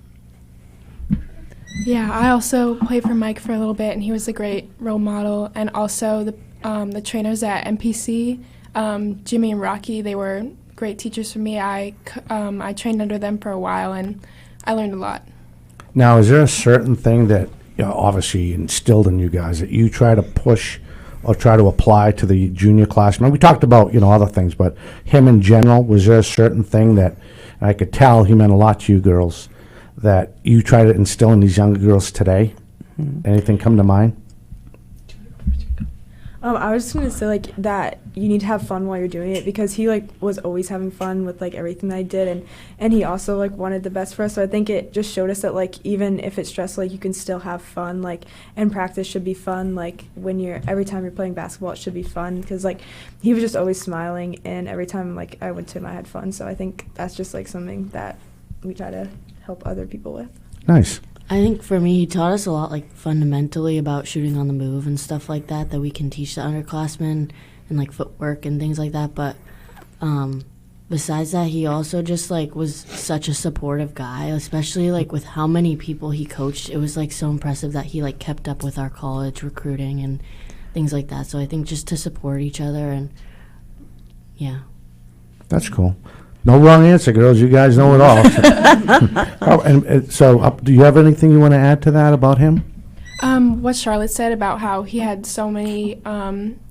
Yeah, I also played for Mike for a little bit, and he was a great role model. And also the trainers at MPC, Jimmy and Rocky, they were great teachers for me. I trained under them for a while, and I learned a lot. Now, is there a certain thing that obviously instilled in you guys that you try to push or try to apply to the junior class? I mean, we talked about, other things, but him in general, was there a certain thing that I could tell he meant a lot to you girls that you try to instill in these younger girls today? Anything come to mind? I was just going to say, like, that you need to have fun while you're doing it, because he, like, was always having fun with, like, everything that I did, and he also, like, wanted the best for us. So I think it just showed us that, like, even if it's stressful, like, you can still have fun, like, and practice should be fun. Like, every time you're playing basketball, it should be fun, because, like, he was just always smiling, and every time, like, I went to him, I had fun. So I think that's just, like, something that we try to help other people with. Nice. I think for me, he taught us a lot, like, fundamentally about shooting on the move and stuff like that we can teach the underclassmen, and, like, footwork and things like that. But besides that, he also just, like, was such a supportive guy, especially, like, with how many people he coached. It was, like, so impressive that he, like, kept up with our college recruiting and things like that. So I think just to support each other, and, yeah. That's cool. No wrong answer, girls. You guys know it all. Do you have anything you want to add to that about him? What Charlotte said about how he had so many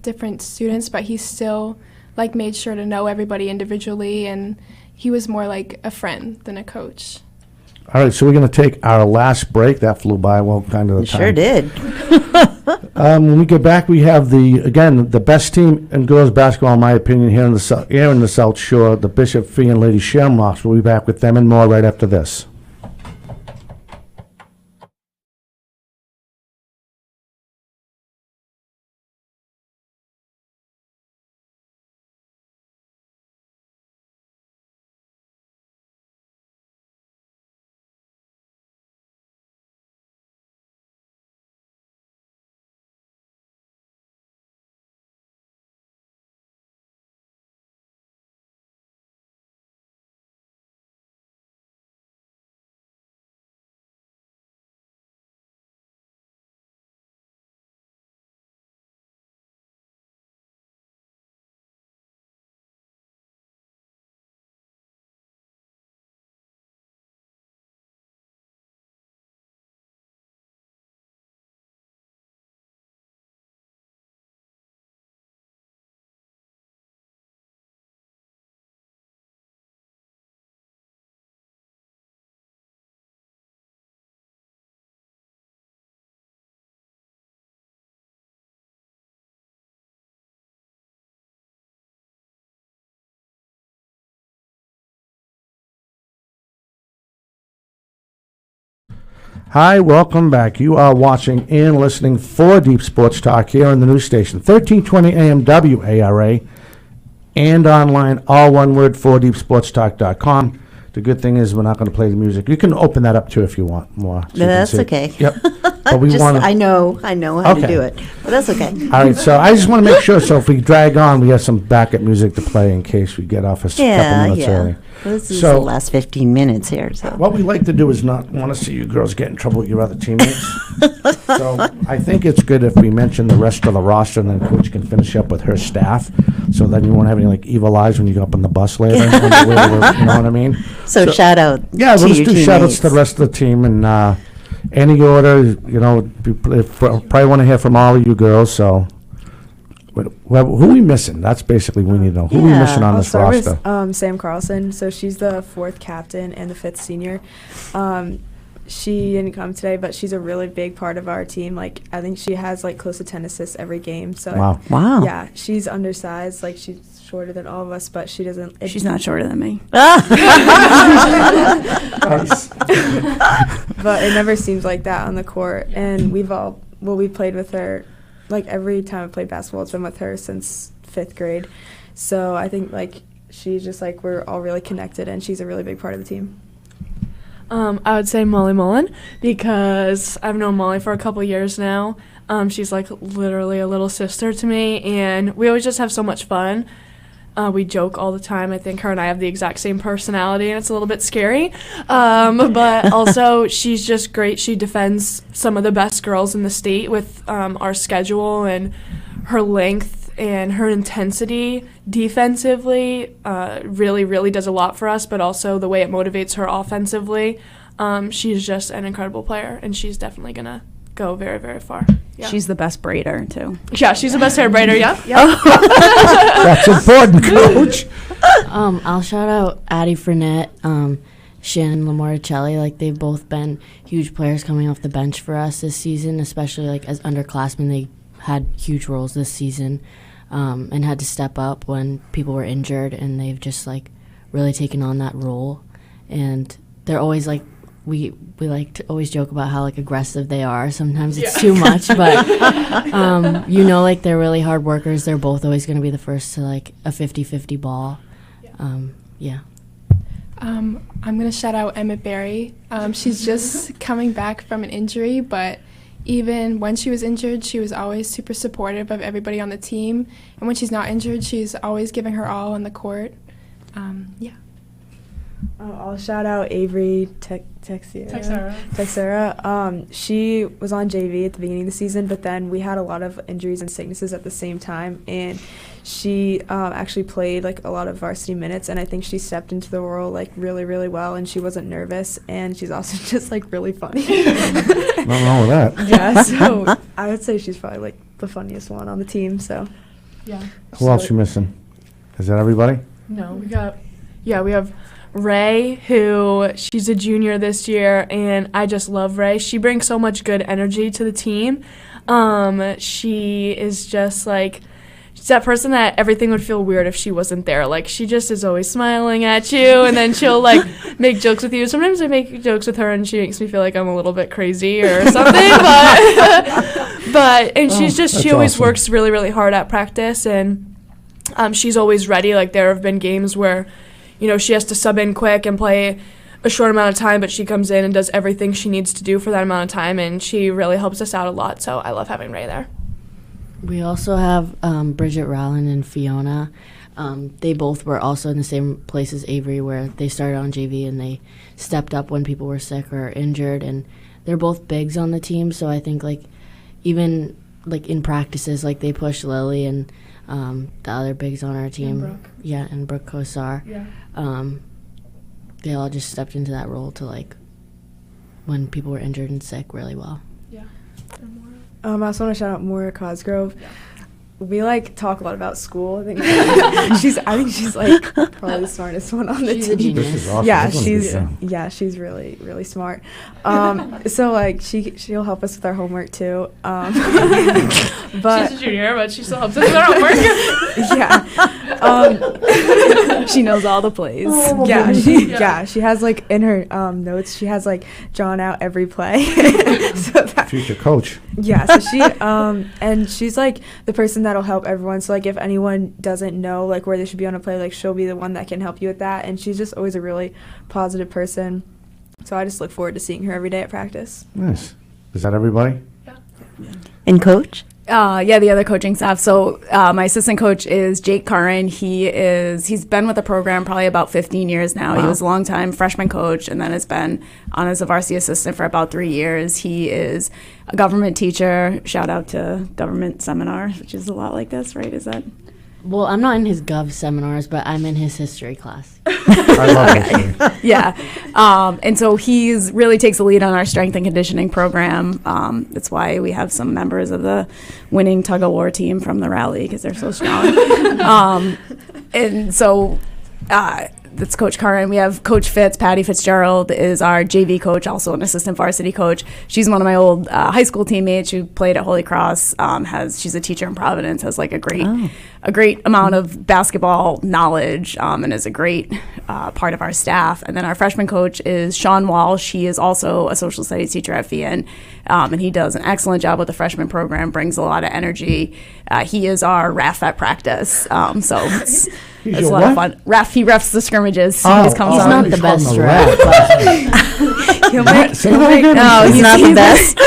different students, but he still like made sure to know everybody individually, and he was more like a friend than a coach. All right, so we're going to take our last break. That flew by well, kind of the time. Sure did. When we get back, we have the best team in girls basketball, in my opinion, here in the South Shore, the Bishop Fee and Lady Shamrocks. We'll be back with them and more right after this. Hi, welcome back. You are watching and listening for Deep Sports Talk here on the news station, 1320 AM WARA, and online, all one word, 4deepsportstalk.com. The good thing is we're not going to play the music. You can open that up too if you want more. So you That's can see. okay. Yep. But we want to. I know how Okay. to do it, but that's okay. All right, so I just want to make sure, so if we drag on, we have some backup music to play in case we get off a couple minutes early. Well, this is So- the last 15 minutes here, so. What we like to do is not want to see you girls get in trouble with your other teammates. So I think it's good if we mention the rest of the roster, and then Coach can finish up with her staff, so then you won't have any like evil eyes when you go up on the bus later. On the way to work, you know what I mean? So shout out Yeah, to we'll your just do shout outs teammates. to the rest of the team, and any order, you know, probably want to hear from all of you girls, so. Who are we missing? That's basically what we need to know. Who are we Yeah. missing on I'll this start roster? with Sam Carlson. So she's the 4th captain and the 5th senior. She didn't come today, but she's a really big part of our team. Like, I think she has like close to 10 assists every game. So Wow. Wow. yeah, she's undersized. Like, she's shorter than all of us, but she doesn't. She's not shorter than me. Nice. But it never seems like that on the court. And we played with her. Like, every time I played basketball, it's been with her since 5th grade. So I think, like, she's just, like, we're all really connected, and she's a really big part of the team. I would say Molly Mullen, because I've known Molly for a couple years now. She's like literally a little sister to me, and we always just have so much fun. We joke all the time. I think her and I have the exact same personality, and it's a little bit scary. But also, she's just great. She defends some of the best girls in the state with our schedule and her length and her intensity defensively. Really, really does a lot for us, but also the way it motivates her offensively. She's just an incredible player, and she's definitely going to go very, very far. Yeah. She's the best braider, too. Yeah, she's the best hair braider, yeah. That's important, Coach. I'll shout out Addie Fournette, Shannon Lamorticelli. Like, they've both been huge players coming off the bench for us this season, especially like as underclassmen. They had huge roles this season and had to step up when people were injured, and they've just like really taken on that role. And they're always like, we like to always joke about how like aggressive they are. Sometimes it's too much, but you know, like they're really hard workers. They're both always going to be the first to like a 50-50 ball. Yeah. I'm going to shout out Emmett Berry. She's just coming back from an injury, but even when she was injured, she was always super supportive of everybody on the team. And when she's not injured, she's always giving her all on the court. Yeah. I'll shout out Avery Texera. She was on JV at the beginning of the season, but then we had a lot of injuries and sicknesses at the same time, and she actually played like a lot of varsity minutes, and I think she stepped into the role like really, really well, and she wasn't nervous, and she's also just like really funny. Nothing wrong with that. Yeah, so I would say she's probably like the funniest one on the team. So Yeah. Who else you missing? Is that everybody? No, we have Ray, who she's a junior this year, and I just love Ray. She brings so much good energy to the team. She is just like, she's that person that everything would feel weird if she wasn't there. Like, she just is always smiling at you, and then she'll like make jokes with you. Sometimes I make jokes with her, and she makes me feel like I'm a little bit crazy or something. But she always awesome. works really, really hard at practice, and she's always ready. Like, there have been games where, you know, she has to sub in quick and play a short amount of time, but she comes in and does everything she needs to do for that amount of time, and she really helps us out a lot, so I love having Ray there. We also have Bridget Rowland and Fiona. They both were also in the same place as Avery, where they started on JV and they stepped up when people were sick or injured, and they're both bigs on the team, so I think like even like in practices, like they push Lily and the other bigs on our team. And Brooke. Yeah, and Brooke Kosar. Yeah. They all just stepped into that role to like when people were injured and sick really well. Yeah. I also want to shout out Maura Cosgrove. Yeah. We like talk a lot about school. I think she's like probably the smartest one on the She's a team. genius. This is awesome. Yeah, This one's good. she's really, really smart. So like she'll help us with our homework too. But She's a junior, but she still helps us with our homework. yeah. She knows all the plays. She has like in her notes. She has like drawn out every play. Future coach. Yeah, so she and she's like the person that'll help everyone. So like if anyone doesn't know like where they should be on a play, like she'll be the one that can help you with that. And she's just always a really positive person. So I just look forward to seeing her every day at practice. Nice. Is that everybody? And coach? Yeah, the other coaching staff. So my assistant coach is Jake Curran. He's been with the program probably about 15 years now. Wow. He was a long-time freshman coach and then has been on as a varsity assistant for about 3 years. He is a government teacher. Shout out to government seminars, which is a lot like this, right? Is that? Well, I'm not in his gov seminars, but I'm in his history class. I love history. Yeah. And so he's really takes the lead on our strength and conditioning program. That's why we have some members of the winning tug of war team from the rally because they're so strong. And so that's Coach Curran. We have Coach Fitz. Patty Fitzgerald is our JV coach, also an assistant varsity coach. She's one of my old high school teammates who played at Holy Cross. She's a teacher in Providence, has like a great amount of basketball knowledge, and is a great part of our staff. And then our freshman coach is Sean Walsh. He is also a social studies teacher at FIAN, and he does an excellent job with the freshman program, brings a lot of energy. He is our ref at practice, so it's a lot of fun. He refs the scrimmages. He's not the best ref. He's not the best.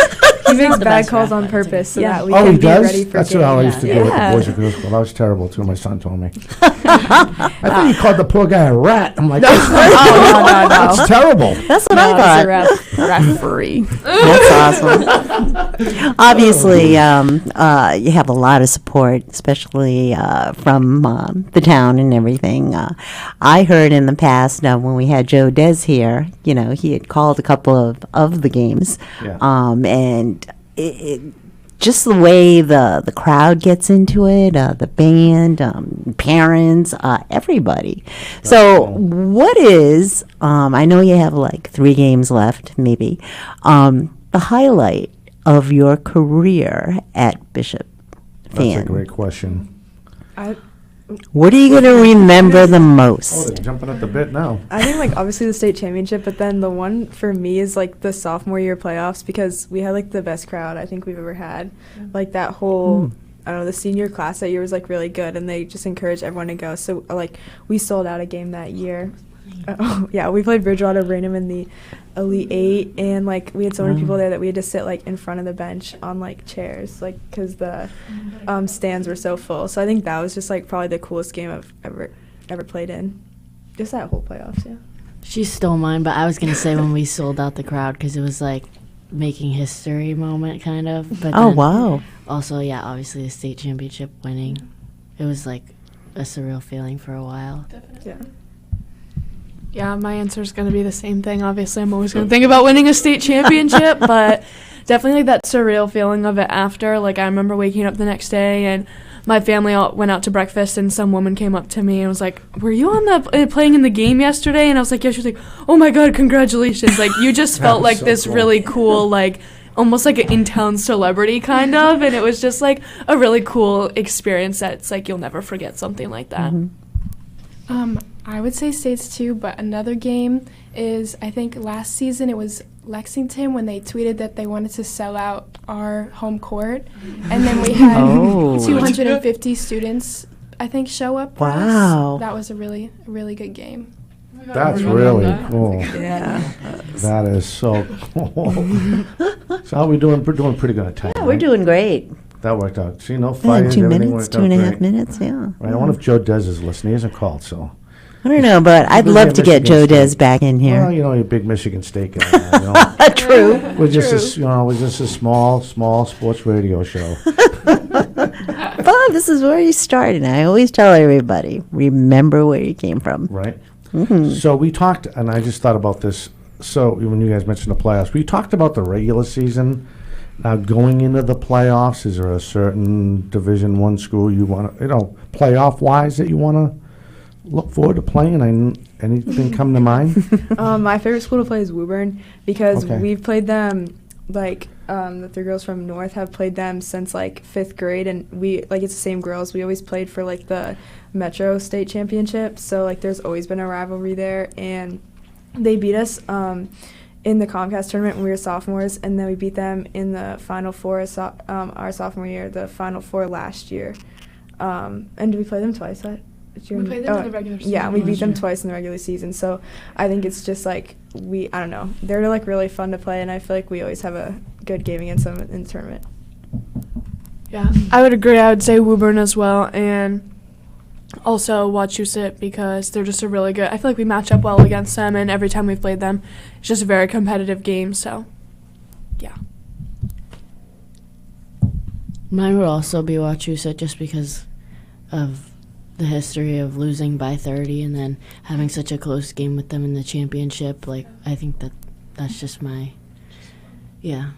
He makes bad calls on purpose so that we he can be does? ready for That's games. what I used to do with the boys at girls school. That was terrible too. My son told me. I think he called the poor guy a rat. I'm like, No. that's terrible. That's what I thought. Referee. That's awesome. Obviously, you have a lot of support, especially from the town and everything. I heard in the past when we had Joe Dez here, he had called a couple of the games, and just the way the crowd gets into it, the band, parents, everybody. So what is, I know you have like 3 games left, maybe, the highlight of your career at Bishop FIAN? That's a great question. What are you going to remember the most? They're jumping at the bit now. I think like obviously the state championship, but then the one for me is like the sophomore year playoffs because we had like the best crowd I think we've ever had. Like that whole I don't know, the senior class that year was like really good and they just encouraged everyone to go. So like we sold out a game that year. We played Bridgewater Raynham in the Elite 8 and like we had so many people there that we had to sit like in front of the bench on like chairs like because the stands were so full. So I think that was just like probably the coolest game I've ever played in. Just that whole playoffs, yeah. She stole mine, but I was going to say when we sold out the crowd because it was like making history moment kind of. But wow. Also, obviously the state championship winning. It was like a surreal feeling for a while. Definitely. Yeah. Yeah, my answer is going to be the same thing. Obviously, I'm always going to think about winning a state championship, but definitely like that surreal feeling of it after. Like, I remember waking up the next day, and my family all went out to breakfast, and some woman came up to me and was like, "Were you on the playing in the game yesterday?" And I was like, "Yeah." She was like, "Oh my God, congratulations!" Like, you just felt like so this cool. Really cool, like almost like an in-town celebrity kind of, and it was just like a really cool experience. That's like you'll never forget something like that. Mm-hmm. I would say states too, but another game is, I think last season it was Lexington when they tweeted that they wanted to sell out our home court. And then we had 250 students, I think, show up. Wow. That was a really good game. That's really cool. Yeah. That is so cool. So how are we doing? We're doing pretty good at time. Yeah, we're doing great. That worked out. See, no fires. 2 everything minutes, worked out 2.5 great. minutes, yeah. Right. I wonder if Joe Dez is listening. He hasn't called, so. I don't know, but I'd love to get Joe Michigan Dez back in Well, here. you're a big Michigan State guy. True. We're just a small sports radio show. Bob, this is where you started. I always tell everybody, remember where you came from. Right. Mm-hmm. So we talked, and I just thought about this. So when you guys mentioned the playoffs, we talked about the regular season. Now going into the playoffs, is there a certain Division I school you want to, playoff wise that you want to look forward to playing? Anything come to mind? My favorite school to play is Woburn because we've played them the 3 girls from North have played them since like 5th grade, and we it's the same girls. We always played for like the Metro State Championship, so like there's always been a rivalry there, and they beat us in the Comcast tournament when we were sophomores, and then we beat them in the Final Four our sophomore year, the Final Four last year. And did we play them twice? We played them in the regular season. Yeah, we beat them twice in the regular season. So I think it's just like I don't know. They're like really fun to play, and I feel like we always have a good game against them in the tournament. Yeah, I would agree. I would say Woburn as well, and also Wachusett, because they're just a really good. I feel like we match up well against them, and every time we've played them, it's just a very competitive game. So, yeah. Mine would also be Wachusett, just because of the history of losing by 30 and then having such a close game with them in the championship. Like, I think that's just my, yeah.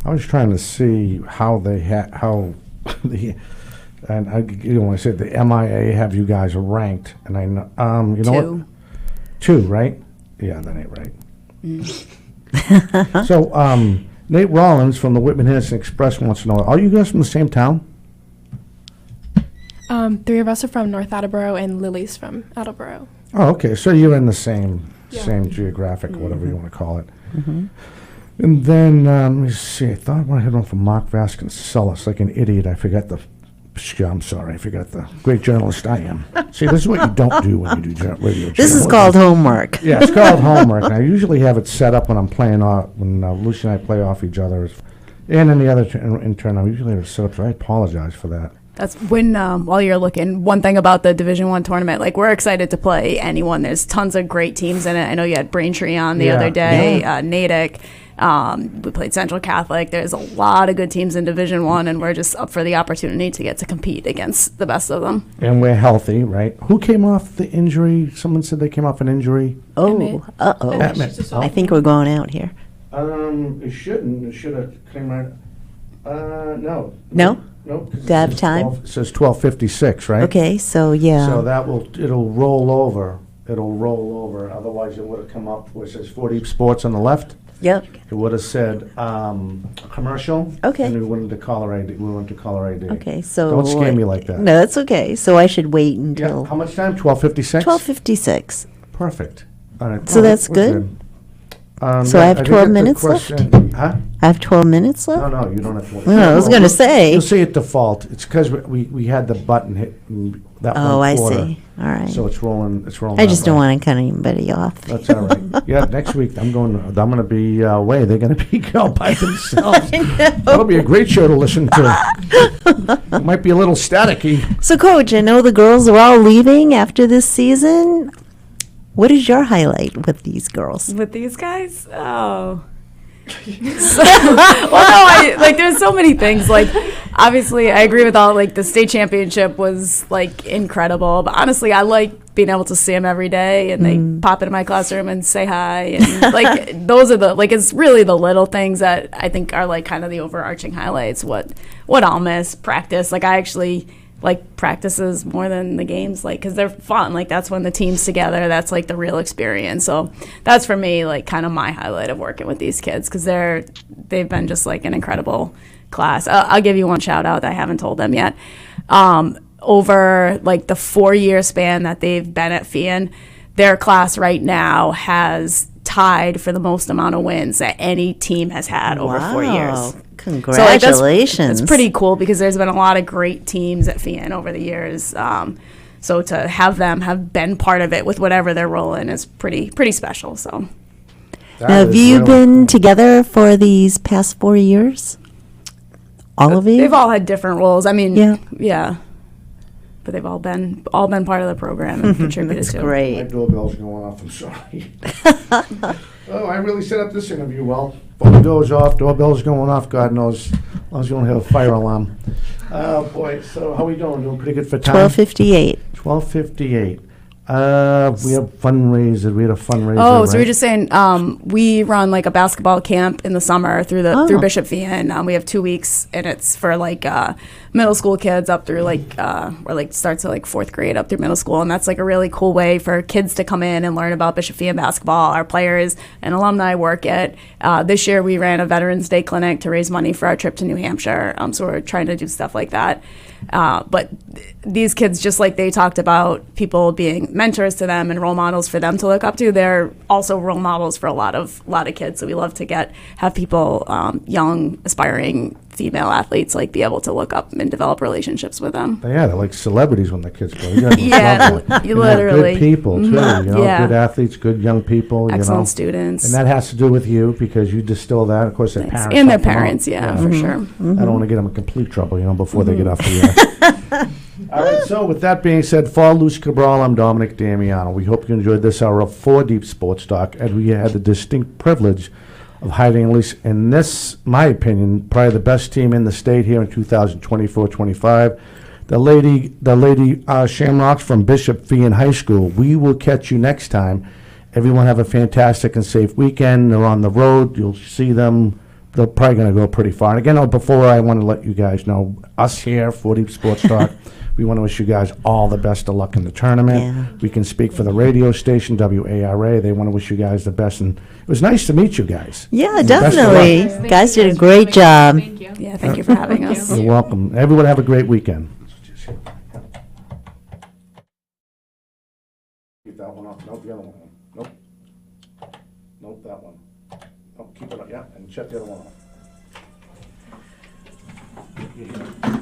I was trying to see how they and I said the MIA have you guys ranked, and I know, you know what? 2, right? Yeah, that ain't right. So, Nate Rollins from the Whitman Henderson Express wants to know, are you guys from the same town? 3 of us are from North Attleboro, and Lily's from Attleboro. Oh, okay. So you're in the same geographic, whatever you want to call it. Mm-hmm. And then, let me see. I thought I wanted to hit on from Mark Vasconcelos, like an idiot. I forgot the great journalist I am. See, this is what you don't do when you do radio. This is called homework. Yeah, it's called homework. And I usually have it set up when I'm playing off, when Lucy and I play off each other. And in the other in turn, I usually have it set up, so I apologize for that. That's when, while you're looking, one thing about the Division I tournament, like, we're excited to play anyone. There's tons of great teams in it. I know you had Braintree on the other day, Natick. We played Central Catholic. There's a lot of good teams in Division I, and we're just up for the opportunity to get to compete against the best of them. And we're healthy, right? Who came off the injury? Someone said they came off an injury. Oh, uh-oh. I think we're going out here. It shouldn't. It should have came right. No. No? Nope. Do I have time? It says 12:56, right? Okay, so yeah. So it'll roll over. Otherwise, it would have come up where it says 40 Sports on the left. Yep. It would have said commercial. Okay. And we went into caller ID. Okay, so Don't scare me like that. No, that's okay. So I should wait Yeah. until How much time? 12:56. 12:56. Perfect. All right. So that's we're good? So I have 12 minutes left? Huh? I have 12 minutes left? No, you don't have 12. No, I was going to say. You'll see it default. It's because we had the button hit that Oh, one I quarter. see. All right. So it's rolling. I just don't want to cut anybody off. That's all right. Yeah, next week I'm going to be away. They're going to be all by themselves. That'll be a great show to listen to. It might be a little staticky. So, Coach, I know the girls are all leaving after this season. What is your highlight with these girls? With these guys? Oh. There's so many things. Like, obviously, I agree with all, like, the state championship was, like, incredible. But honestly, I like being able to see them every day, and they pop into my classroom and say hi. And, like, those are it's really the little things that I think are, like, kind of the overarching highlights. What I'll miss, practice. Like, I actually like practices more than the games, like, because they're fun. Like, that's when the team's together. That's like the real experience. So that's for me, like, kind of my highlight of working with these kids, because they've been just like an incredible class. I'll give you one shout out that I haven't told them yet. Over like the 4-year span that they've been at FIAN, their class right now has tied for the most amount of wins that any team has had over 4 years. Congratulations. So, that's pretty cool, because there's been a lot of great teams at FIAN over the years. So to have them have been part of it with whatever they're rolling is pretty special. So, now, have you been together for these past 4 years? All of you? They've all had different roles. I mean, yeah. But they've all been part of the program and contributed to it. That's great. My doorbell's going off. I'm sorry. Oh, I really set up this interview well. Phone goes off, doorbell's going off. God knows, as long as you don't have a fire alarm. Oh boy. So how we doing? Doing pretty good for time. 12:58. 12:58. We have fundraisers. We had a fundraiser. Oh, so right? we're just saying we run like a basketball camp in the summer through Bishop Vian. We have 2 weeks, and it's for like middle school kids up through or starts at like 4th grade up through middle school, and that's like a really cool way for kids to come in and learn about Bishop Vian basketball. Our players and alumni work it. This year we ran a Veterans Day clinic to raise money for our trip to New Hampshire. So we're trying to do stuff like that. But these kids, just like they talked about people being mentors to them and role models for them to look up to, they're also role models for a lot of kids. So we love to have people, young, aspiring female athletes, like be able to look up and develop relationships with them. Yeah, they're like celebrities when the kids go. You guys Yeah, you literally. Good people too. Yeah. Good athletes, good young people. Excellent students. And that has to do with you because you distill that. Of course, their Thanks. parents And their help them out. parents, yeah, for sure. I don't want to get them in complete trouble, before they get off the air. All right, so with that being said, for Luce Cabral, I'm Dominic Damiano. We hope you enjoyed this hour of 4 Deep Sports Talk, and we had the distinct privilege of hiding, at least in this, my opinion, probably the best team in the state here in 2024-25. The lady Shamrocks from Bishop Vian High School. We will catch you next time. Everyone have a fantastic and safe weekend. They're on the road. You'll see them. They're probably going to go pretty far. And again, before I want to let you guys know, us here, 4 Deep Sports Talk, we want to wish you guys all the best of luck in the tournament. Yeah. We can speak for the radio station, WARA. They want to wish you guys the best. And it was nice to meet you guys. Yeah, And best of luck. definitely. Thank Guys you did a for great job. Thank you. Yeah, thank you for having us. You're welcome. Everyone have a great weekend. Keep that one off. Nope, the other one. Nope. Nope, that one. Nope, keep it up, yeah, and check the other one off.